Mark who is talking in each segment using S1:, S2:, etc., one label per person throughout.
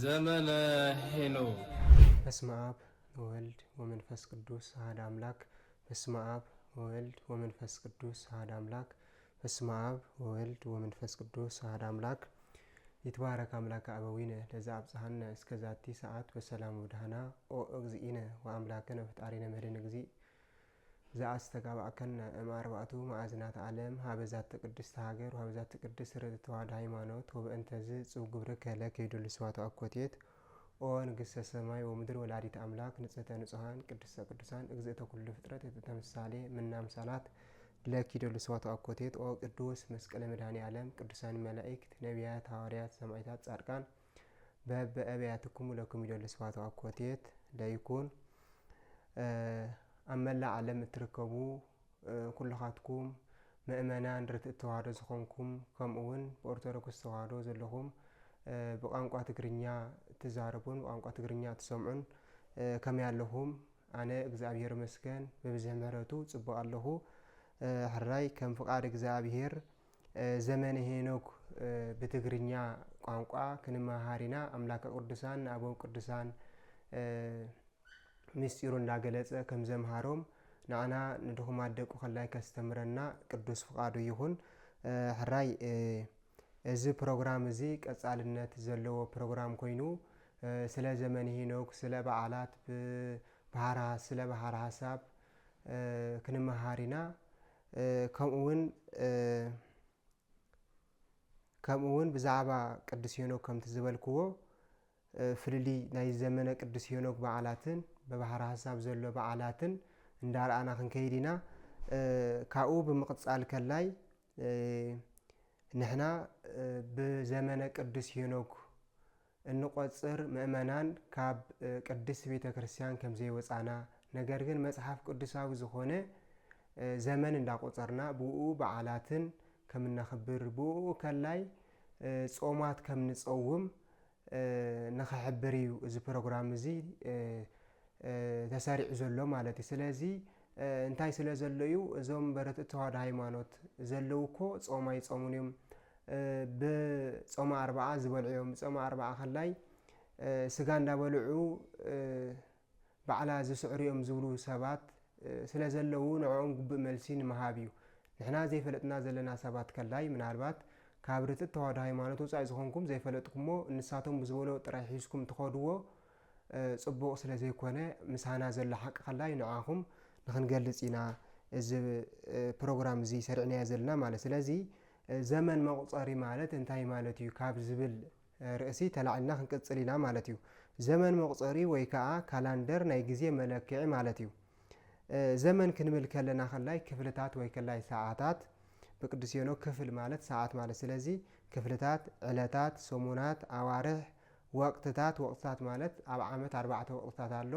S1: ዘመነ ሄኖክ።
S2: በስመ አብ ወወልድ ወመንፈስ ቅዱስ አሐዱ አምላክ። በስመ አብ ወወልድ ወመንፈስ ቅዱስ አሐዱ አምላክ። በስመ አብ ወወልድ ወመንፈስ ቅዱስ አሐዱ አምላክ። ይትባረክ አምላከ አበዊነ ለዛ አብጽሐነ እስከ ዛቲ ሰዓት በሰላም ወደህና ኦ እግዚእነ ወአምላክነ ፈጣሪነ መድኃኒነ እግዚእ ዘአስተጋባእከነ እምአርባዕቱ ማዕዝናተ ዓለም ሀበዛተ ቅድስት ሀገር ወሀበዛተ ቅድስት ርትዕት ተዋሕዶ ሃይማኖት ወበእንተዝ ጽው ግብርከ ለከ ይደሉ ስብሐት አኮቴት ኦ ንግሥተ ሰማይ ወምድር ወላዲተ አምላክ ንጽሕተ ንጹሐን ቅድስተ ቅዱሳን እግዝእተ ኩሉ ፍጥረት የተተምሳሌ ምናምሳላት ለከ ይደሉ ስብሐት አኮቴት ኦ ቅዱስ መስቀለ መድኃኔ ዓለም ቅዱሳን መላእክት ነቢያት ሐዋርያት ሰማዕታት ጻድቃን በአብያትክሙ ለክሙ ይደሉ ስብሐት አኮቴት ለይኩን አመላ ዓለም እትርከቡ ኩልኻትኩም ምእመናን ርትዕት ተዋሕዶ ዝኾንኩም ከምኡውን በኦርቶዶክስ ተዋሕዶ ዘለኹም በቋንቋ ትግርኛ ትዛረቡን በቋንቋ ትግርኛ ትሰምዑን ከመይ ኣለኹም? ኣነ እግዚአብሔር መስገን በብዙሕ ምሕረቱ ጽቡቕ ኣለኹ። ሕራይ ከም ፍቃድ እግዚአብሔር ዘመነ ሄኖክ ብትግርኛ ቋንቋ ክንመሃሪና አምላከ ቅዱሳን አበው ቅዱሳን ምስጢሩ እንዳገለጸ ከም ዘምሃሮም ንአና ንድኹም አደቁ ከላይ ከስተምረና ቅዱስ ፍቃዱ ይሁን። ሕራይ እዚ ፕሮግራም እዚ ቀጻልነት ዘለዎ ፕሮግራም ኮይኑ ስለ ዘመነ ሄኖክ ስለ በዓላት ስለ ባህር ሀሳብ ክንመሃሪና ከምኡውን ብዛዕባ ቅዱስ ሄኖክ ከምቲ ዝበልክዎ ፍልሊ ናይ ዘመነ ቅዱስ ሄኖክ በዓላትን በባህር ሀሳብ ዘሎ በዓላትን እንዳርአና ክንከይዲና ካብኡ ብምቕጻል ከላይ ንሕና ብዘመነ ቅዱስ ሄኖክ እንቆጽር ምእመናን ካብ ቅድስት ቤተ ክርስቲያን ከም ዘይወፃና ነገር ግን መጽሐፍ ቅዱሳዊ ዝኾነ ዘመን እንዳቆጸርና ብኡ በዓላትን ከም እናኽብር ብኡ ከላይ ጾማት ከም ንጸውም ንኽሕብር እዩ እዚ ፕሮግራም እዚ ተሰሪዑ ዘሎ ማለት እዩ። ስለዚ እንታይ ስለ ዘሎ እዩ እዞም በርትዕት ተዋሕዶ ሃይማኖት ዘለው እኮ ጾማ ይጾሙን እዮም። ብጾመ ኣርብዓ ዝበልዑ እዮም። ጾመ ኣርብዓ ከላይ ስጋ እንዳበልዑ በዓላ ዝስዕሩ እዮም ዝብሉ ሰባት ስለ ዘለው ንዕኦም ግቡእ መልሲ ንምሃብ እዩ። ንሕና ዘይፈለጥና ዘለና ሰባት ከላይ ምናልባት ካብ ርትዕት ተዋሕዶ ሃይማኖት ወፃኢ ዝኾንኩም ዘይፈለጥኩሞ ንሳቶም ብዝበሎ ጥራይ ሒዝኩም ትኸድዎ ጽቡቕ ስለ ዘይኮነ ምሳና ዘሎ ሓቂ ከላይ ንዓኹም ንክንገልጽ ኢና እዚ ፕሮግራም እዚ ሰሪዕናዮ ዘለና ማለት። ስለዚ ዘመን መቁፀሪ ማለት እንታይ ማለት እዩ ካብ ዝብል ርእሲ ተላዒልና ክንቅጽል ኢና ማለት እዩ። ዘመን መቁፀሪ ወይ ከዓ ካላንደር ናይ ግዜ መለክዒ ማለት እዩ። ዘመን ክንብል ከለና ከላይ ክፍልታት ወይ ከላይ ሰዓታት በቅዱስ ሄኖክ ክፍል ማለት ሰዓት ማለት። ስለዚ ክፍልታት ዕለታት ሰሙናት ኣዋርሕ ወቅትታት ማለት ኣብ ዓመት 4 ወቅትታት ኣሎ።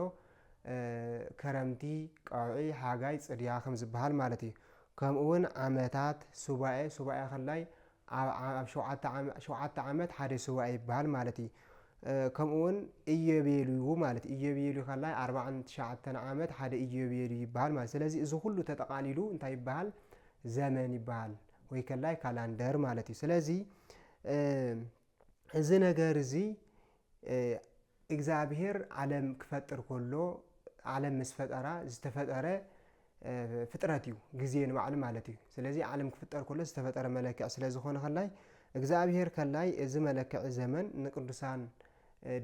S2: ከረምቲ ቀውዒ ሓጋይ ጽድያ ከም ዝበሃል ማለት እዩ። ከምኡውን ዓመታት ሱባኤ ከላይ ኣብ 7 ዓመት ሓደ ሱባኤ ይበሃል ማለት እዩ። ከምኡውን ኢዮቤልዩ ማለት ኢዮቤልዩ ከላይ 49 ዓመት ሓደ ኢዮቤልዩ ይበሃል ማለት። ስለዚ እዚ ሁሉ ተጠቃሊሉ እንታይ ይበሃል? ዘመን ይበሃል ወይ ከላይ ካላንደር ማለት እዩ። ስለዚ እዚ ነገር እዚ እግዚአብሔር ዓለም ክፈጥር ከሎ ዓለም ምስ ፈጠራ ዝተፈጠረ ፍጥረት እዩ ግዜ ንባዕሉ ማለት እዩ። ስለዚ ዓለም ክፍጠር ከሎ ዝተፈጠረ መለክዕ ስለ ዝኾነ ከላይ እግዚአብሔር ከላይ እዚ መለክዕ ዘመን ንቅዱሳን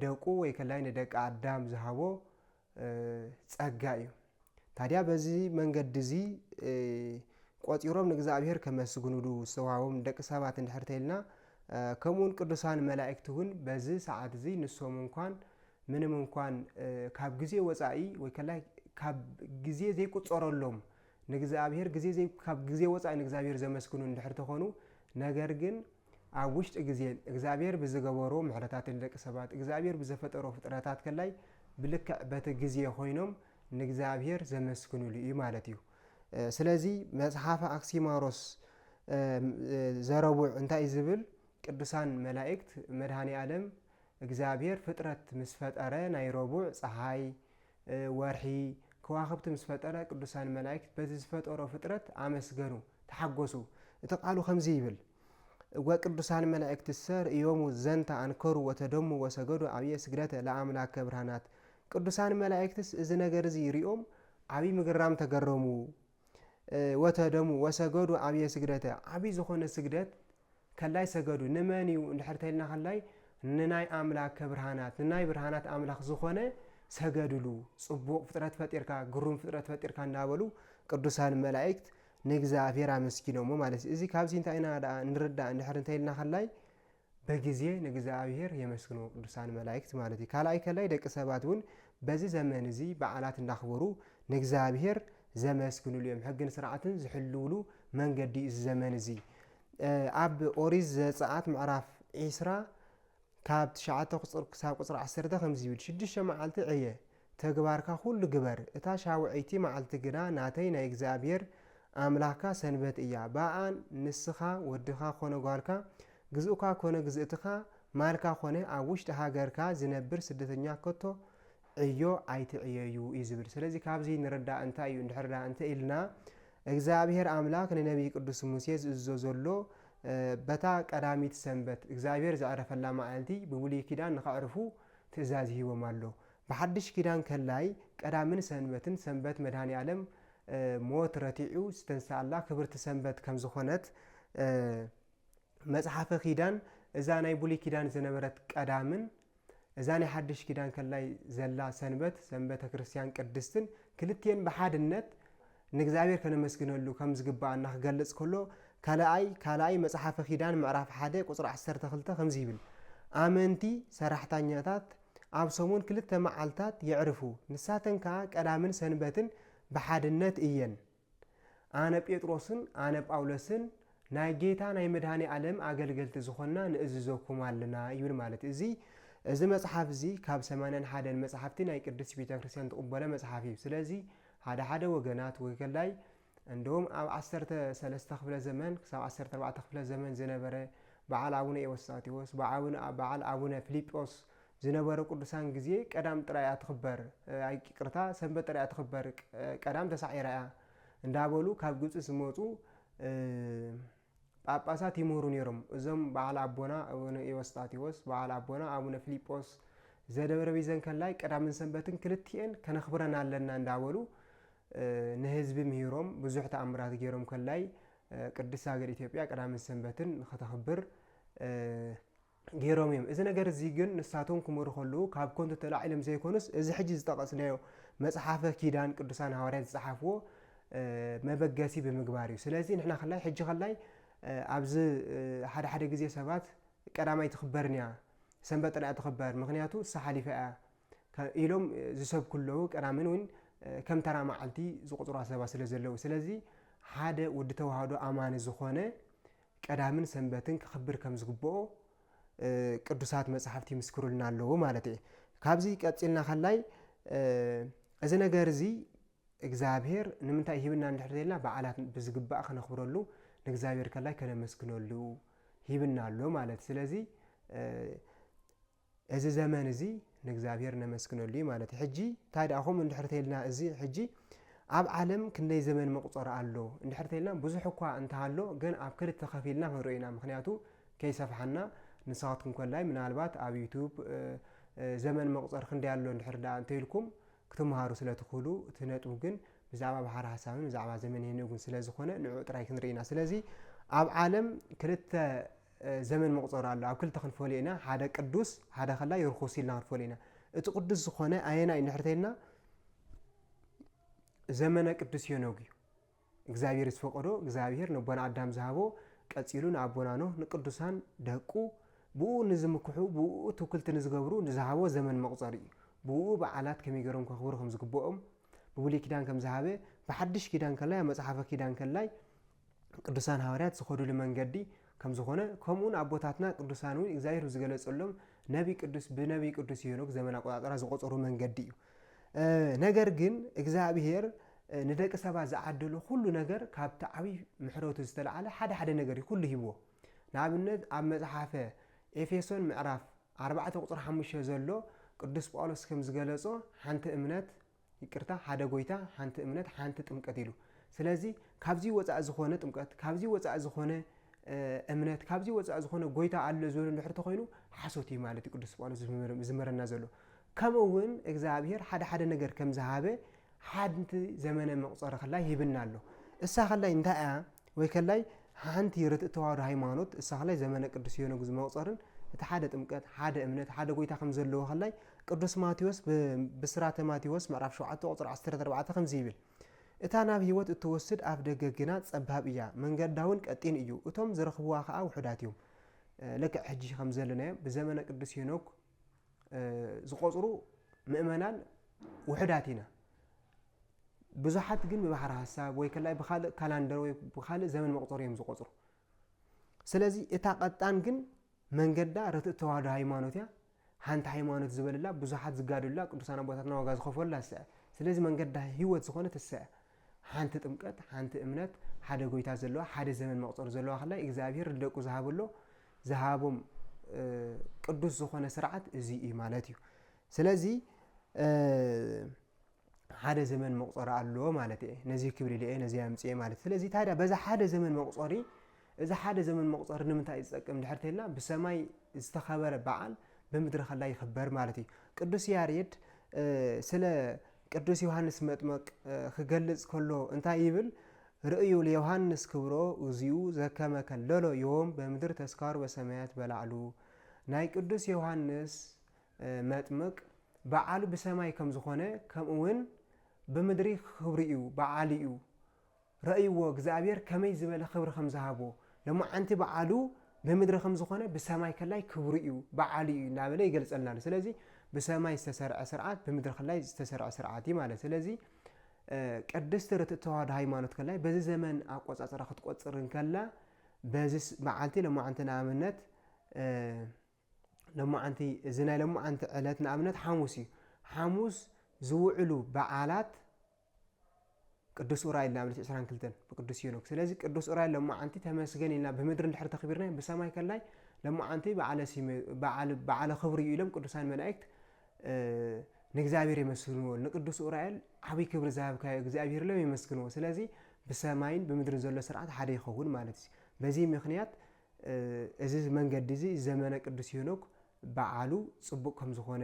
S2: ደቁ ወይ ከላይ ንደቂ ኣዳም ዝሃቦ ጸጋ እዩ። ታዲያ በዚ መንገዲ እዚ ቆፂሮም ንእግዚአብሔር ከመስግኑሉ ዝተዋሃቦም ደቂ ሰባት እንድሕር ተይልና ከምኡውን ቅዱሳን መላእክት እውን በዚ ሰዓት እዚ ንሶም እንኳን ምንም እንኳን ካብ ግዜ ወፃኢ ወይ ከላይ ካብ ግዜ ዘይቁፀረሎም ንእግዚአብሔር ካብ ግዜ ወፃኢ ንእግዚአብሔር ዘመስግኑ እንድሕር ተኾኑ ነገር ግን ኣብ ውሽጢ ግዜ እግዚአብሔር ብዝገበሮ ምሕረታት ንደቂ ሰባት እግዚአብሔር ብዘፈጠሮ ፍጥረታት ከላይ ብልክዕ በቲ ግዜ ኮይኖም ንእግዚአብሔር ዘመስግኑሉ እዩ ማለት እዩ። ስለዚ መጽሓፈ አክሲማሮስ ዘረቡዕ እንታይ ዝብል ቅዱሳን መላእክት መድኃኔ ዓለም እግዚአብሔር ፍጥረት ምስ ፈጠረ ናይ ረቡዕ ፀሓይ ወርሒ ከዋኽብቲ ምስ ፈጠረ ቅዱሳን መላእክት በዚ ዝፈጠሮ ፍጥረት ኣመስገኑ ተሓጎሱ። እቲ ቃሉ ከምዚ ይብል ወቅዱሳን መላእክት ሰር እዮሙ ዘንተ አንከሩ ወተደሙ ወሰገዱ አብየ ስግደተ ለአምላከ ብርሃናት ቅዱሳን መላእክትስ እዚ ነገር እዚ ይሪኦም አብይ ምግራም ተገረሙ ወተደሙ ወሰገዱ አብየ ስግደተ አብይ ዝኾነ ስግደት ከላይ ሰገዱ ንመን እዩ እንድሕርተልና ከላይ ንናይ አምላከ ብርሃናት ንናይ ብርሃናት አምላኽ ዝኾነ ሰገድሉ ጽቡቕ ፍጥረት ፈጢርካ ግሩም ፍጥረት ፈጢርካ እንዳበሉ ቅዱሳን መላእክት ንእግዚአብሔር አመስግኖሙ ማለት እዚ ካብዚ እንታይ ኢና ንርዳእ እንድሕርተልና ከላይ በጊዜ ንእግዚአብሔር የመስግኑ ቅዱሳን መላእክት ማለት እዩ ካልኣይ ከላይ ደቂ ሰባት እውን በዚ ዘመን እዚ በዓላት እንዳኽበሩ ንእግዚአብሔር ዘመስግኑሉ እዮም ሕግን ስርዓትን ዝሕልውሉ መንገዲ እዚ ዘመን እዚ ኣብ ኦሪት ዘፀአት ምዕራፍ 20 ካብ 9 ቁፅር ክሳብ ቁፅር 10 ከምዚ ይብል 6 መዓልቲ ዕየ ተግባርካ ሁሉ ግበር እታ ሻውዒቲ መዓልቲ ግና ናተይ ናይ እግዚአብሔር አምላካ ሰንበት እያ ባኣን ንስኻ ወድኻ ኮነ ጓልካ ግዝኡካ ኮነ ግዝእትኻ ማልካ ኮነ ኣብ ውሽጢ ሃገርካ ዝነብር ስደተኛ ከቶ ዕዮ ኣይትዕየዩ እዩ ዝብል ስለዚ ካብዚ ንርዳእ እንታይ እዩ እንድሕር እንታይ ኢልና እግዚአብሔር አምላክ ንነቢይ ቅዱስ ሙሴ ዝእዞ ዘሎ በታ ቀዳሚት ሰንበት እግዚአብሔር ዘዕረፈላ መዓልቲ ብብሉይ ኪዳን ንኸዕርፉ ትእዛዝ ሂቦም ኣሎ ብሓድሽ ኪዳን ከላይ ቀዳምን ሰንበትን ሰንበት መድኃኔ ዓለም ሞት ረቲዑ ዝተንሳኣላ ክብርቲ ሰንበት ከም ዝኾነት መጽሓፈ ኪዳን እዛ ናይ ብሉይ ኪዳን ዝነበረት ቀዳምን እዛ ናይ ሓድሽ ኪዳን ከላይ ዘላ ሰንበት ሰንበተ ክርስቲያን ቅድስትን ክልቲአን ብሓድነት ንእግዚአብሔር ከነመስግነሉ ከም ዝግባአና ክገልጽ ከሎ ካልኣይ መጽሓፈ ኪዳን ምዕራፍ 1 ቁፅሪ 12 ከምዚ ይብል ኣመንቲ ሰራሕተኛታት ኣብ ሰሙን ክልተ መዓልታት የዕርፉ ንሳተን ከዓ ቀዳምን ሰንበትን ብሓድነት እየን ኣነ ጴጥሮስን ኣነ ጳውሎስን ናይ ጌታ ናይ መድኃኔ ዓለም ኣገልገልቲ ዝኾንና ንእዝዘኩም ኣለና ይብል ማለት እዚ መጽሓፍ እዚ ካብ 81 መጽሓፍቲ ናይ ቅድስት ቤተክርስቲያን ተቀበለ መጽሓፍ እዩ ስለዚ ሓደ ወገናት ወይ ከላይ እንደውም ኣብ 13 ክፍለ ዘመን ክሳብ 14 ክፍለ ዘመን ዝነበረ በዓል አቡነ ኤዎስጣቴዎስ በዓል አቡነ ፊልጶስ ዝነበረ ቅዱሳን ጊዜ ቀዳም ጥራይ ኣትኽበር ኣይቅርታ ሰንበት ጥራይ ኣትኽበር ቀዳም ተሳዒራ እንዳበሉ ካብ ግብጽ ዝመጹ ጳጳሳት ይምሩ ነይሮም እዞም በዓል አቦና አቡነ ኤዎስጣቴዎስ በዓል አቦና አቡነ ፊልጶስ ዘደብረ ቢዘን ከላይ ቀዳምን ሰንበትን ክልቲአን ከነኽብረና ኣለና እንዳበሉ ንህዝቢ ምሂሮም ብዙሕ ተኣምራት ገይሮም ከላይ ቅድስት ሃገር ኢትዮጵያ ቀዳምን ሰንበትን ንኸተኽብር ገይሮም እዮም እዚ ነገር እዚ ግን ንሳቶም ክምሩ ከለዉ ካብ ኮንቶ ተላዒሎም ዘይኮኑስ እዚ ሕጂ ዝጠቐስናዮ መጽሓፈ ኪዳን ቅዱሳን ሐዋርያት ዝጸሓፍዎ መበገሲ ብምግባር እዩ ስለዚ ንሕና ከላይ ሕጂ ከላይ ኣብዚ ሓደ ግዜ ሰባት ቀዳማይ ትኽበርን እያ ሰንበት ጥራይ ትኽበር ምክንያቱ ሰሓሊፈ እያ ኢሎም ዝሰብኩ ኣለዉ ቀዳምን እውን ከም ተራ መዓልቲ ዝቁፅሩ ሰባት ስለ ዘለዉ ስለዚ ሓደ ወዲ ተዋህዶ ኣማኒ ዝኾነ ቀዳምን ሰንበትን ክኽብር ከም ዝግብኦ ቅዱሳት መጽሓፍቲ ይምስክሩልና ኣለዉ ማለት እዩ ካብዚ ቀፂልና ከላይ እዚ ነገር እዚ እግዚአብሔር ንምንታይ ሂብና እንድሕርተልና በዓላት ብዝግባእ ከነኽብረሉ ንእግዚአብሔር ከላይ ከነመስግነሉ ሂብና ኣሎ ማለት ስለዚ እዚ ዘመን እዚ ንእግዚአብሔር ነመስግነሉ ማለት ሕጂ ታዲኣኹም እንድሕርተልና እዚ ሕጂ ኣብ ዓለም ክንደይ ዘመን መቁፀር ኣሎ እንድሕርተልና ብዙሕ እኳ እንተሃሎ ግን ኣብ ክልተ ከፊልና ክንሪኢና ምክንያቱ ከይሰፍሓና ንስኻትኩም ከላይ ምናልባት ኣብ ዩቱብ ዘመን መቁፀር ክንደይ ኣሎ እንድሕር ዳ እንተኢልኩም ክትመሃሩ ስለትኽእሉ እቲ ነጥቡ ግን ብዛዕባ ባሕሪ ሓሳብን ብዛዕባ ዘመን የንጉን ስለ ዝኾነ ንዑ ጥራይ ክንሪኢና ስለዚ ኣብ ዓለም ክልተ ዘመን መቁፀር ኣሎ ኣብ ክልተ ክንፈልዮ ኢና ሓደ ቅዱስ ሓደ ከላይ ርኩስ ኢልና ክንፈልዮ ኢና እቲ ቅዱስ ዝኾነ ኣየናይ እንድሕርተልና ዘመነ ቅዱስ ሄኖክ እዩ እግዚአብሔር ዝፈቀዶ እግዚአብሔር ንቦና ኣዳም ዝሃቦ ቀፂሉ ንኣቦና ኖህ ንቅዱሳን ደቁ ብኡ ንዝምክሑ ብኡ ትውክልቲ ንዝገብሩ ንዝሃቦ ዘመን መቁፀር እዩ ብኡ በዓላት ከመይ ከኽብሩ ከም ዝግብኦም ብብሉይ ኪዳን ከም ዝሃበ ብሓድሽ ኪዳን ከላይ መጽሓፈ ኪዳን ከላይ ቅዱሳን ሐዋርያት ዝኸዱሉ መንገዲ ከም ዝኾነ ከምኡን ኣቦታትና ቅዱሳን እውን እግዚአብሔር ዝገለጸሎም ብነቢይ ቅዱስ ሄኖክ ዘመን ኣቆጣጥራ ዝቆፀሩ መንገዲ እዩ ነገር ግን እግዚአብሔር ንደቂ ሰባት ዝዓደሉ ኩሉ ነገር ካብቲ ዓብይ ምሕረቱ ዝተለዓለ ሓደ ነገር ኩሉ ሂብዎ ንኣብነት ኣብ መጽሓፈ ኤፌሶን ምዕራፍ 4 ቁፅሪ 5 ዘሎ ቅዱስ ጳውሎስ ከም ዝገለጾ ሓንቲ እምነት ይቅርታ ሓደ ጎይታ ሓንቲ እምነት ሓንቲ ጥምቀት ኢሉ ስለዚ ካብዚ ወፃእ ዝኾነ ጥምቀት ካብዚ ወፃእ ዝኾነ እምነት ካብዚ ወፃእ ዝኾነ ጎይታ ኣሎ ዝብል እንድሕር ተኮይኑ ሓሶት እዩ ማለት ቅዱስ ጳውሎስ ዝመረና ዘሎ ከምኡውን እግዚኣብሔር ሓደ ነገር ከም ዝሃበ ሓንቲ ዘመነ መቁፀሪ ከላይ ይብና ኣሎ እሳ ከላይ እንታይ እያ ወይ ከላይ ሓንቲ ርትዕ ተዋህዶ ሃይማኖት እሳ ከላይ ዘመነ ቅዱስ ሄኖክ ዝመቁፀርን እቲ ሓደ ጥምቀት ሓደ እምነት ሓደ ጎይታ ከም ዘለዎ ከላይ ቅዱስ ማቴዎስ ብስራተ ማቴዎስ ምዕራፍ 7 ቁፅሪ 14 ከምዚ ይብል እታ ናብ ህይወት እትወስድ ኣፍ ደገ ግና ፀባብ እያ መንገዳውን ቀጢን እዩ እቶም ዝረኽብዋ ከዓ ውሑዳት እዮም ልክዕ ሕጂ ከም ዘለናዮ ብዘመነ ቅዱስ ሄኖክ ዝቆፅሩ ምእመናን ውሑዳት ኢና ብዙሓት ግን ብባሕሪ ሓሳብ ወይ ከላይ ብካልእ ካላንደር ወይ ብካልእ ዘመን መቁፀሪ እዮም ዝቆፅሩ ስለዚ እታ ቀጣን ግን መንገዳ ርትዕ ተዋህዶ ሃይማኖት እያ ሓንቲ ሃይማኖት ዝበለላ ብዙሓት ዝጋድሉላ ቅዱሳን ኣቦታትና ዋጋ ዝኸፈሉላ እሳ ስለዚ መንገዳ ህይወት ዝኾነት እሳ ሓንቲ ጥምቀት ሓንቲ እምነት ሓደ ጎይታ ዘለዋ ሓደ ዘመን መቁፀሪ ዘለዋ ከላይ እግዚኣብሔር ንደቁ ዝሃበሎ ዝሃቦም ቅዱስ ዝኾነ ስርዓት እዚ እዩ ማለት እዩ ስለዚ ሓደ ዘመን መቁፀሪ ኣለዎ ማለት እየ ነዚ ክብል ኢለ ነዚ ኣምፅኤ ማለት ስለዚ ታዲያ በዛ ሓደ ዘመን መቁፀሪ እዚ ሓደ ዘመን መቁፀሪ ንምንታይ ዝጠቅም ድሕር ተልና ብሰማይ ዝተኸበረ በዓል ብምድሪ ከላይ ይኽበር ማለት እዩ ቅዱስ ያሬድ ስለ ቅዱስ ዮሐንስ መጥመቅ ክገልጽ ከሎ እንታይ ይብል ርእዩ ለዮሐንስ ክብሮ እዚኡ ዘከመ ከለሎ ዮም በምድር ተስካሩ በሰማያት በላዕሉ ናይ ቅዱስ ዮሐንስ መጥምቅ በዓሉ ብሰማይ ከም ዝኾነ ከምኡውን ብምድሪ ክብሪ እዩ በዓል እዩ ረእይዎ እግዚአብሔር ከመይ ዝበለ ክብሪ ከም ዝሃቦ ለማዓንቲ በዓሉ ብምድሪ ከም ዝኾነ ብሰማይ ከላይ ክብሪ እዩ በዓል እዩ እናበለ ይገልጸልና ስለዚ ብሰማይ ዝተሰርዐ ስርዓት ብምድሪ ከላይ ዝተሰርዐ ስርዓት እዩ ማለት ስለዚ ቅድስት ርትዕ ተዋህዶ ሃይማኖት ከላይ በዚ ዘመን ኣቆጻጽራ ክትቆጽር እንከላ በዚ በዓልቲ ለማዓንቲ ንኣብነት ለማዓንቲ እዚ ናይ ለማዓንቲ ዕለት ንኣብነት ሓሙስ እዩ ሓሙስ ዝውዕሉ በዓላት ቅዱስ ኡራኤል ንኣብነት 22 ብቅዱስ ሄኖክ ስለዚ ቅዱስ ኡራኤል ለማዓንቲ ተመስገን ኢልና ብምድሪ እንድሕር ተኽቢርና ብሰማይ ከላይ ለማዓንቲ በዓለ ክብሪ እዩ ኢሎም ቅዱሳን መላእክት ንእግዚአብሔር የመስግንዎ ንቅዱስ ኡራኤል ዓብይ ክብሪ ዝሃብካዮ እግዚአብሔር ለም የመስግንዎ ስለዚ ብሰማይን ብምድርን ዘሎ ስርዓት ሓደ ይኸውን ማለት እዩ በዚ ምክንያት እዚ መንገዲ እዚ ዘመነ ቅዱስ ሄኖክ በዓሉ ጽቡቕ ከም ዝኾነ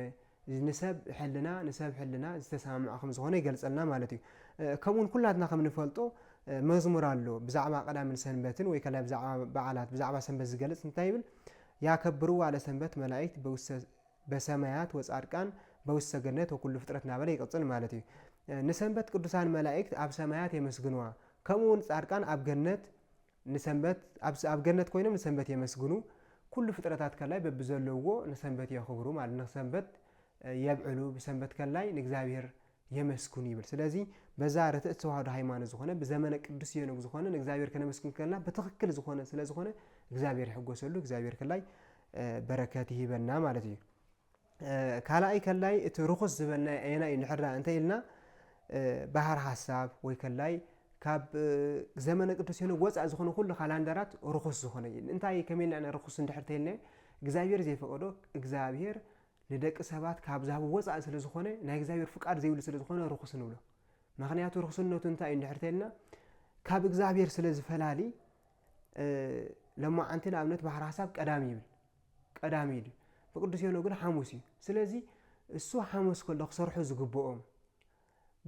S2: ንሰብ ሕልና ዝተሰማምዐ ከም ዝኾነ ይገልጸልና ማለት እዩ ከምኡን ኩላትና ከም ንፈልጦ መዝሙር ኣሎ ብዛዕባ ቀዳምን ሰንበትን ወይ ከላይ ብዛዕባ በዓላት ብዛዕባ ሰንበት ዝገልጽ እንታይ ይብል ያከብሩ ዋለ ሰንበት መላእክት በሰማያት ወጻድቃን በውስተ ገነት ወኩሉ ፍጥረት ናበለ ይቀጽል ማለት እዩ ንሰንበት ቅዱሳን መላእክት ኣብ ሰማያት የመስግንዋ ከምኡን ጻድቃን ኣብ ገነት ንሰንበት ኣብ ገነት ኮይኖም ንሰንበት የመስግኑ ኩሉ ፍጥረታት ከላይ በብዘለዎ ንሰንበት የኽብሩ ማለት ንሰንበት የብዕሉ ብሰንበት ከላይ ንእግዚአብሔር የመስግኑ ይብል ስለዚ በዛ ርትዕ ተዋህዶ ሃይማኖት ዝኾነ ብዘመነ ቅዱስ ሄኖክ ዝኾነ ንእግዚአብሔር ከነመስግን ከለና ብትክክል ዝኾነ ስለ ዝኾነ እግዚአብሔር ይሕጎሰሉ እግዚአብሔር ከላይ በረከት ይሂበና ማለት እዩ ካልኣይ ከላይ እቲ ርኹስ ዝበልና ኣየና እዩ ንሕራ እንታይ ኢልና ባህር ሓሳብ ወይ ከላይ ካብ ዘመነ ቅዱስ ሄኖክ ወፃእ ዝኾነ ኩሉ ካላንደራት ርኹስ ዝኾነ እዩ እንታይ ከመይና ርኹስ እንድሕር ተይልና እግዚአብሔር ዘይፈቀዶ እግዚአብሔር ንደቂ ሰባት ካብ ዝሃቡ ወፃእ ስለ ዝኾነ ናይ እግዚአብሔር ፍቃድ ዘይብሉ ስለ ዝኾነ ርኹስ ንብሎ ምክንያቱ ርኹስነቱ እንታይ እዩ እንድሕር ተይልና ካብ እግዚአብሔር ስለ ዝፈላሊ ለማዓንቲ ንኣብነት ባህር ሓሳብ ቀዳሚ ይብል ብቅዱስ ሄኖክ ግን ሓሙስ እዩ ስለዚ እሱ ሓሙስ ከሎ ክሰርሑ ዝግብኦም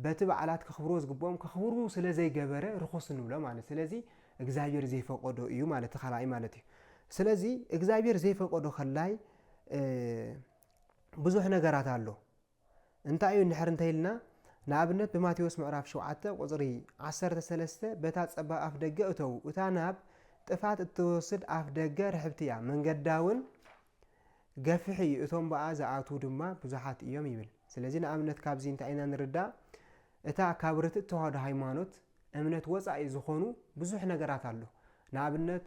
S2: በቲ በዓላት ክኽብርዎ ዝግብኦም ክኽብሩ ስለ ዘይገበረ ርኹስ ንብሎ ማለት ስለዚ እግዚአብሔር ዘይፈቀዶ እዩ ማለት ተኻላይ ማለት እዩ ስለዚ እግዚአብሔር ዘይፈቀዶ ከላይ ብዙሕ ነገራት ኣሎ እንታይ እዩ እንድሕር እንተይልና ንኣብነት ብማቴዎስ ምዕራፍ 7 ቁፅሪ 13 በታ ፀባብ ኣፍ ደገ እተው እታ ናብ ጥፋት እትወስድ ኣፍ ደገ ርሕብቲ እያ መንገዳውን ገፍሒ እቶም በኣ ዝኣቱ ድማ ብዙሓት እዮም ይብል ስለዚ ንኣብነት ካብዚ እንታይ ኢና ንርዳእ እታ ካብ ርትዕ ተዋህዶ ሃይማኖት እምነት ወፃኢ ዝኾኑ ብዙሕ ነገራት ኣሎ ንኣብነት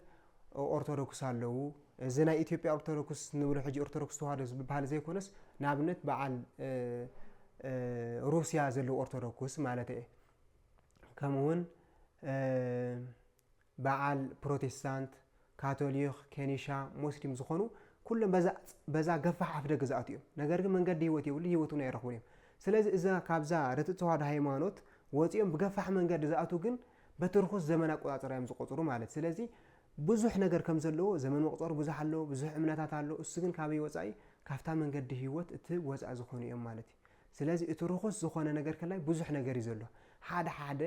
S2: ኦርቶዶክስ ኣለዉ እዚ ናይ ኢትዮጵያ ኦርቶዶክስ ንብሎ ሕጂ ኦርቶዶክስ ተዋህዶ ዝበሃል ዘይኮነስ ንኣብነት በዓል ሩስያ ዘለዉ ኦርቶዶክስ ማለት እየ ከምኡውን በዓል ፕሮቴስታንት ካቶሊክ ኬኒሻ ሙስሊም ዝኾኑ ኩሎም በዛ ገፋሕ ኣፍ ደገ ዝኣቱ እዮም ነገር ግን መንገዲ ህይወት የብሉ ህይወቱን ኣይረኽቡን እዮም ስለዚ እዛ ካብዛ ርትዕ ተዋህዶ ሃይማኖት ወፂኦም ብገፋሕ መንገዲ ዝኣቱ ግን በቲ ርኹስ ዘመን ኣቆፃፅራ እዮም ዝቆፅሩ ማለት ስለዚ ብዙሕ ነገር ከም ዘለዎ ዘመን መቁፀር ብዙሕ ኣሎ ብዙሕ እምነታት ኣሎ እሱ ግን ካበይ ወፃኢ ካፍታ መንገዲ ህይወት እቲ ወፃኢ ዝኾኑ እዮም ማለት እዩ ስለዚ እቲ ርኹስ ዝኾነ ነገር ከላይ ብዙሕ ነገር እዩ ዘሎ ሓደ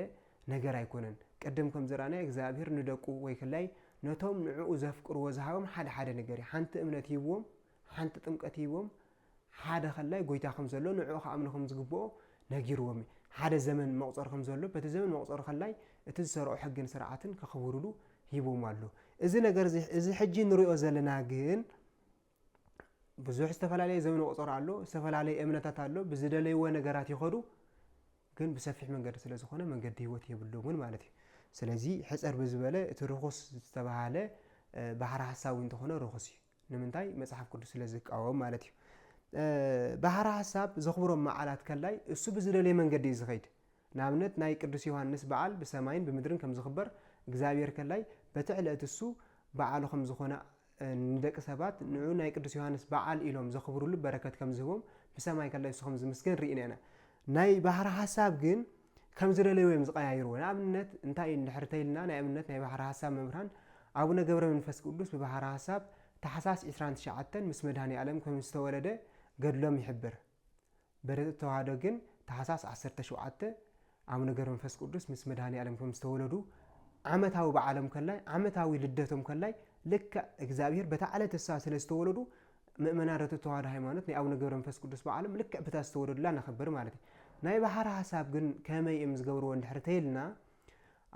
S2: ነገር ኣይኮነን ቀደም ከም ዘራና እግዚአብሔር ንደቁ ወይ ከላይ ነቶም ንዕኡ ዘፍቅርዎ ዝሃቦም ሓደ ነገር እዩ ሓንቲ እምነት ይዎም ሓንቲ ጥምቀት ይዎም ሓደ ከላይ ጎይታ ከም ዘሎ ንዕኡ ከኣምንኹም ዝግብኦ ነጊርዎም ሓደ ዘመን መቁፀር ከም ዘሎ በቲ ዘመን መቁፀር ከላይ እቲ ዝሰርዑ ሕግን ስርዓትን ከኽብሩሉ ሂቦም ኣሎ እዚ ነገር እዚ ሕጂ ንሪኦ ዘለና ግን ብዙሕ ዝተፈላለየ ዘመን መቁፀር ኣሎ ዝተፈላለየ እምነታት ኣሎ ብዝደለይዎ ነገራት ይኸዱ ግን ብሰፊሕ መንገዲ ስለ ዝኾነ መንገዲ ህይወት የብሎምን ማለት እዩ ስለዚ ሕፀር ብዝበለ እቲ ርኹስ ዝተባሃለ ባህሪ ሓሳብ እንተኾነ ርኹስ እዩ ንምንታይ መጽሓፍ ቅዱስ ስለ ዝቃወም ማለት እዩ ባህሪ ሓሳብ ዘኽብሮም መዓላት ከላይ እሱ ብዝደለየ መንገዲ እዩ ዝኸይድ ንኣብነት ናይ ቅዱስ ዮሃንስ በዓል ብሰማይን ብምድርን ከም ዝኽበር እግዚአብሔር ከላይ በቲ ዕለት እሱ በዓሉ ከም ዝኾነ ንደቂ ሰባት ንዑ ናይ ቅዱስ ዮሃንስ በዓል ኢሎም ዘኽብሩሉ በረከት ከም ዝህቦም ብሰማይ ከላይ እሱ ከም ዝምስገን ርኢና ኢና ናይ ባህሪ ሓሳብ ግን ከም ዝደለዩ እዮም ዝቀያይርዎ ንኣብነት እንታይ እንድሕርተይልና ናይ እምነት ናይ ባህሪ ሓሳብ መምህራን አቡነ ገብረ መንፈስ ቅዱስ ብባህሪ ሓሳብ ታሕሳስ 29 ምስ መድኃኔ ዓለም ከም ዝተወለደ ገድሎም ይሕብር በረድእ ተዋህዶ ግን ታሕሳስ 17 አቡነ ገብረ መንፈስ ቅዱስ ምስ መድኃኔ ዓለም ከም ዝተወለዱ ዓመታዊ በዓሎም ከላይ ዓመታዊ ልደቶም ከላይ ልክ እግዚአብሔር በታ ዕለት እሳ ስለ ዝተወለዱ ምእመናን ረድእ ተዋህዶ ሃይማኖት ናይ አቡነ ገብረ መንፈስ ቅዱስ በዓሎም ልክ በታ ዝተወለዱላ ነኽብር ማለት እዩ ናይ ባህሪ ሓሳብ ግን ከመይ እዮም ዝገብርዎ እንድሕርተይልና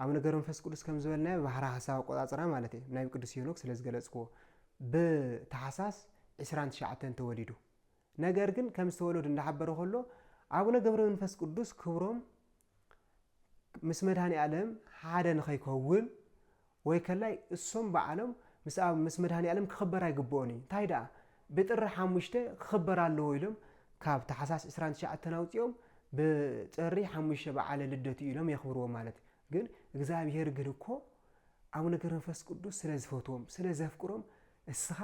S2: አቡነ ገብረ መንፈስ ቅዱስ ከም ዝበልናዮ ባህሪ ሓሳብ አቆፃፅራ ማለት እዩ ናይ ቅዱስ ሄኖክ ስለ ዝገለጽክዎ ብታሕሳስ 29 ተወሊዱ ነገር ግን ከም ዝተወለዱ እንዳሓበረ ከሎ አቡነ ገብረ መንፈስ ቅዱስ ክብሮም ምስ መድኃኔ ዓለም ሓደ ንኸይከውን ወይ ከላይ እሶም በዓሎም ምስ መድኃኔ ዓለም ክኽበር ኣይግብኦን እዩ እንታይ ደኣ ብጥሪ 5 ክኽበር ኣለዎ ኢሎም ካብ ታሕሳስ 29 ኣውፅኦም ብጥሪ 5 በዓለ ልደቱ ኢሎም የኽብርዎ ማለት ግን እግዚአብሔር ግን እኮ አቡነ ገብረ መንፈስ ቅዱስ ስለ ዝፈትዎም ስለ ዘፍቅሮም እስኻ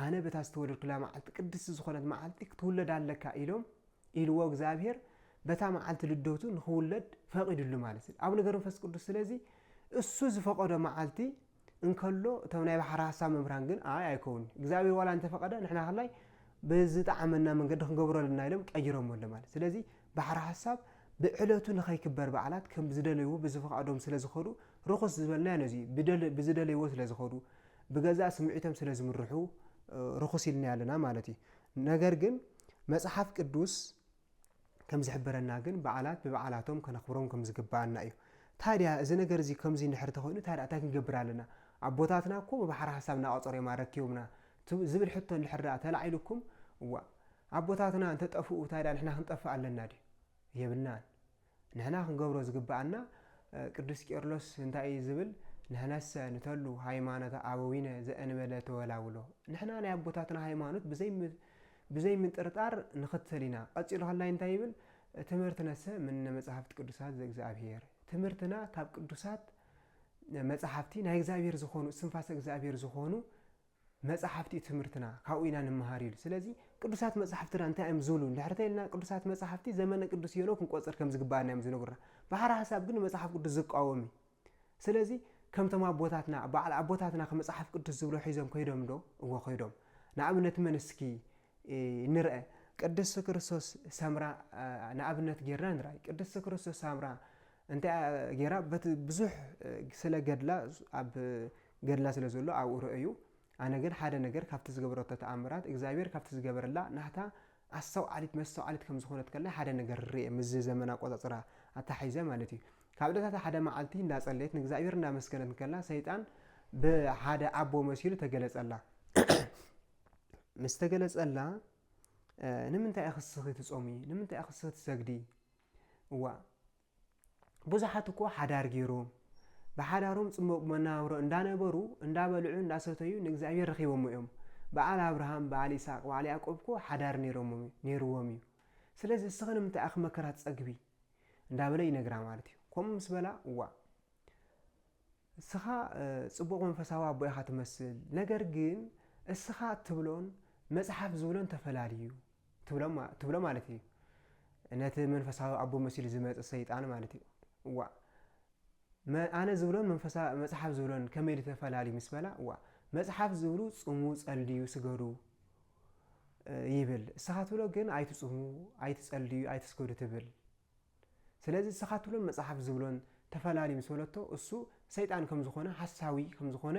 S2: ኣነ በታ ዝተወለድኩላ መዓልቲ ቅድስቲ ዝኾነት መዓልቲ ክትውለድ ኣለካ ኢሎም ኢልዎ እግዚአብሔር በታ መዓልቲ ልደቱ ንኽውለድ ፈቂድሉ ማለት እዩ አቡነ ገብረ መንፈስ ቅዱስ ስለዚ እሱ ዝፈቀዶ መዓልቲ እንከሎ እቶም ናይ ባህሪ ሓሳብ መምህራን ግን ኣይከውን እግዚአብሔር ዋላ እንተፈቀደ ንሕና ከላይ ብዝጣዕመና መንገዲ ክንገብረልና ኢሎም ቀይሮምሎ ማለት ስለዚ ባህሪ ሓሳብ ብዕለቱ ንኸይክበር በዓላት ከም ዝደለይዎ ብዝፈቃዶም ስለ ዝኸዱ ርኹስ ዝበልና ነዚ ብዝደለይዎ ስለ ዝኸዱ ብገዛእ ስምዒቶም ስለ ዝምርሑ ርኹስ ኢልና ያለና ማለት እዩ ነገር ግን መጽሓፍ ቅዱስ ከም ዝሕብረና ግን በዓላት ብበዓላቶም ከነኽብሮም ከም ዝግባአና እዩ ታዲያ እዚ ነገር እዚ ከምዚ እንድሕር ተኾይኑ ታዲያ እንታይ ክንገብር ኣለና ኣቦታትና እኮ ብባሕሪ ሓሳብ እናቆፀሮም ኣረኪቦምና ዝብል ሕቶ እንድሕር ተላዒልኩም እዋ ኣቦታትና እንተጠፍኡ ታዲያ ንሕና ክንጠፍእ ኣለና ድዩ የብልናን ንሕና ክንገብሮ ዝግባአና ቅዱስ ቄርሎስ እንታይ እዩ ዝብል ንሕናሰ ንተሉ ሃይማኖት አበዊነ ዘእንበለ ተወላውሎ ንሕና ናይ ኣቦታትና ሃይማኖት ብዘይ ምጥርጣር ንኽተል ኢና ቀፂሉ ከላይ እንታይ ይብል ትምህርትነሰ ምን መጽሓፍቲ ቅዱሳት ዘእግዚአብሔር ትምህርትና ካብ ቅዱሳት መጽሓፍቲ ናይ እግዚአብሔር ዝኾኑ ስንፋሰ እግዚአብሔር ዝኾኑ መጽሓፍቲ ትምህርትና ካብኡ ኢና ንመሃር ኢሉ ስለዚ ቅዱሳት መጽሓፍትና እንታይ እዮም ዝብሉ እንድሕርተይልና ቅዱሳት መጽሓፍቲ ዘመነ ቅዱስ ሄኖክ ክንቆፅር ከም ዝግባአና እዮም ዝነግሩና ባህሪ ሓሳብ ግን መጽሓፍ ቅዱስ ዝቃወም ስለዚ ከምቶም ኣቦታትና ከመጽሓፍ ቅዱስ ዝብሎ ሒዞም ከይዶም ዶ እዎ ከይዶም ንኣብነት መንስኪ ንርአ ቅድስቲ ክርስቶስ ሰምራ ንኣብነት ጌርና ንርአይ ቅድስቲ ክርስቶስ ሰምራ እንታይ ጌራ ብዙሕ ስለ ገድላ ኣብ ገድላ ስለ ዘሎ ኣብኡ ርአዩ ኣነ ግን ሓደ ነገር ካብቲ ዝገበረቶ ተኣምራት እግዚአብሔር ካብቲ ዝገበረላ ናህታ ኣስተውዓሊት መስተውዓሊት ከም ዝኾነት ከላይ ሓደ ነገር ርአ ምዝ ዘመን ኣቆፃፅራ ኣታሒዘ ማለት እዩ ካብ ዕለታት ሓደ መዓልቲ እንዳጸለየት ንእግዚአብሔር እንዳመስገነት ከላ ሰይጣን ብሓደ ኣቦ መሲሉ ተገለጸላ ምስ ተገለጸላ ንምንታይ ኣኽስኺ ትጾሚ ንምንታይ ኣኽስኺ ትሰግዲ እዋ ብዙሓት እኮ ሓዳር ገይሮም ብሓዳሮም ጽሙቕ መናብሮ እንዳነበሩ እንዳበልዑ እንዳሰተዩ ንእግዚአብሔር ረኺቦም እዮም በዓል አብርሃም በዓል ይስሐቅ በዓል ያዕቆብ እኮ ሓዳር ነይሮም እዩ ስለዚ እስኺ ንምንታይ ኣኽ መከራ ትጸግቢ እንዳበለ ይነግራ ማለት እዩ ከምኡ ምስ በላ እዋ እስኻ ጽቡቕ መንፈሳዊ ኣቦ ኢኻ ትመስል ነገር ግን እስኻ ትብሎን መጽሓፍ ዝብሎን ተፈላልዩ ትብሎ ማለት እዩ ነቲ መንፈሳዊ ኣቦ መሲሉ ዝመጽእ ሰይጣን ማለት እዩ እዋ أنا زبلون منفسا مصحف زبلون كميل تفلالي مسبلا وا مصحف زبلو صمو صليو سغدو يبل سخاتولو ግን አይትጽሙ አይትጸልዩ አይትስገዱ ትብል ስለዚህ ስኻትሎ መጽሐፍ ዝብሎን ተፈላሊ መስለቶ እሱ ሰይጣን ከም ዝኾነ ሐሳዊ ከም ዝኾነ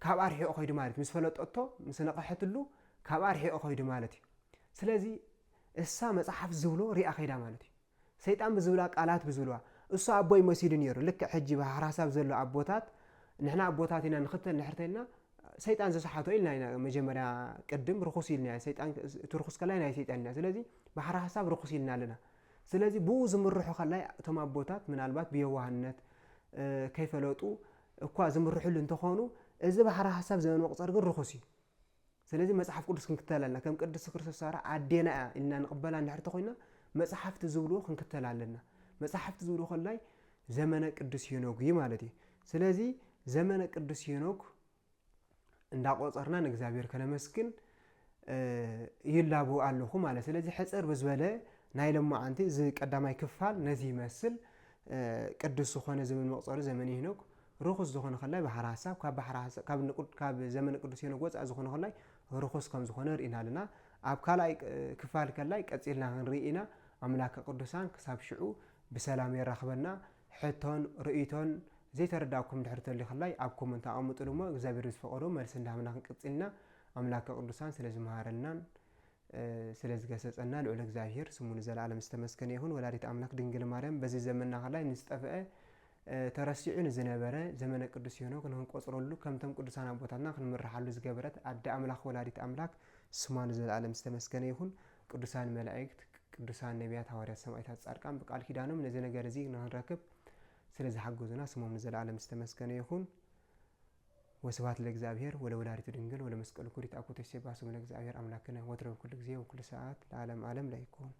S2: ካብ አርሒኦ ኸይዱ ማለት መስፈለጠቶ መስነቀሐትሉ ካብ አርሒኦ ኸይዱ ማለት እዩ ስለዚህ እሳ መጽሐፍ ዝብሎ ሪኣ ኸይዳ ማለት እዩ ሰይጣን ብዝብላ ቃላት ብዝብላ እሱ አቦይ መሲድ ነይሩ ልክ ሕጂ በሐራሳብ ዘሎ አቦታት ንሕና አቦታት ኢና ንኽተል ንሕርተልና ሰይጣን ዘሰሓቶ ኢልና መጀመሪያ ቀድም ርኹስ ኢልና ሰይጣን ትርኹስ ከላይ ናይ ሰይጣን ኢና ስለዚህ በሐራሳብ ርኹስ ኢልና ኣለና ስለዚህ ቡ ዝምርሑ ከላይ እቶም አቦታት ምናልባት ብየዋህነት ከይፈለጡ እኳ ዝምርሑሉ እንተኾኑ እዚ በሐራሳብ ዘመን መቁፀር ግን ርኹስ እዩ ስለዚህ መጽሐፍ ቅዱስ ክንክተላልና ከም ቅዱስ ክርስቶስ ሰራ አዴና ኢልና ንቅበላ ንሕርተ ኮይና መጽሐፍት ዝብሉ ክንክተላለና መጽሐፍት ዝብሉ ከላይ ዘመነ ቅዱስ ሄኖክ ማለት እዩ ስለዚህ ዘመነ ቅዱስ ሄኖክ እንዳቆፀርና ንእግዚአብሔር ከነመስግን ይላቡ አለኹ ማለት ስለዚህ ሕጽር በዝበለ ናይ ለማዓንቲ ዝ ቀዳማይ ክፋል ነዚ ይመስል ቅዱስ ዝኾነ ዘመን መቁፀሪ ዘመን ሄኖክ ርኹስ ዝኾነ ከላይ በሐራሳብ ካብ ዘመነ ቅዱስ ሄኖክ ወፃ ዝኾነ ከላይ ርኹስ ከም ዝኾነ ርኢናልና ኣብ ካልኣይ ክፋል ከላይ ቀፂልና ክንርኢና አምላከ ቅዱሳን ክሳብ ሽዑ بسلام يرخبنا حتون رؤيتون زي ترداكم دحرتو لي خلاي اب كومنت اقمطوا دمو እግዚአብሔር ይስፈቀዶ መልስ እንዳምና ክንቀጽልና አምላከ ቅዱሳን ስለዚህ ማረናን ስለዚህ ገሰጸና ለወለ እግዚአብሔር ስሙን ዘላለም ተመስገነ ይሁን ወላዲት አምላክ ድንግል ማርያም በዚህ ዘመንና خلاي ንስጠፈአ ተረሲዑን ዝነበረ ዘመነ ቅዱስ ሄኖክ ንቆጽሮሉ ከምተም ቅዱሳን አቦታና ክንምርሐሉ ዝገበረት አደ አምላክ ወላዲት አምላክ ስሙን ዘላለም ተመስገነ ይሁን ቅዱሳን መላእክት ቅዱሳን ነቢያት ሐዋርያት ሰማዕታት ጻድቃን በቃል ኪዳኖም ለዚህ ነገር እዚህ ንረከብ ስለዚህ ሐጎዝና ስሙም ዘላለም ተመስገነ ይሁን ወስብሐት ለእግዚአብሔር ወለወላዲቱ ድንግል ወለመስቀሉ ክቡር ይትአኩት ይሴባሱ ለእግዚአብሔር አምላክነ ወትረው ኩሉ ጊዜ ወኩሉ ሰዓት ለዓለም ዓለም ላይ ይኩን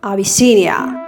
S3: Abyssinia.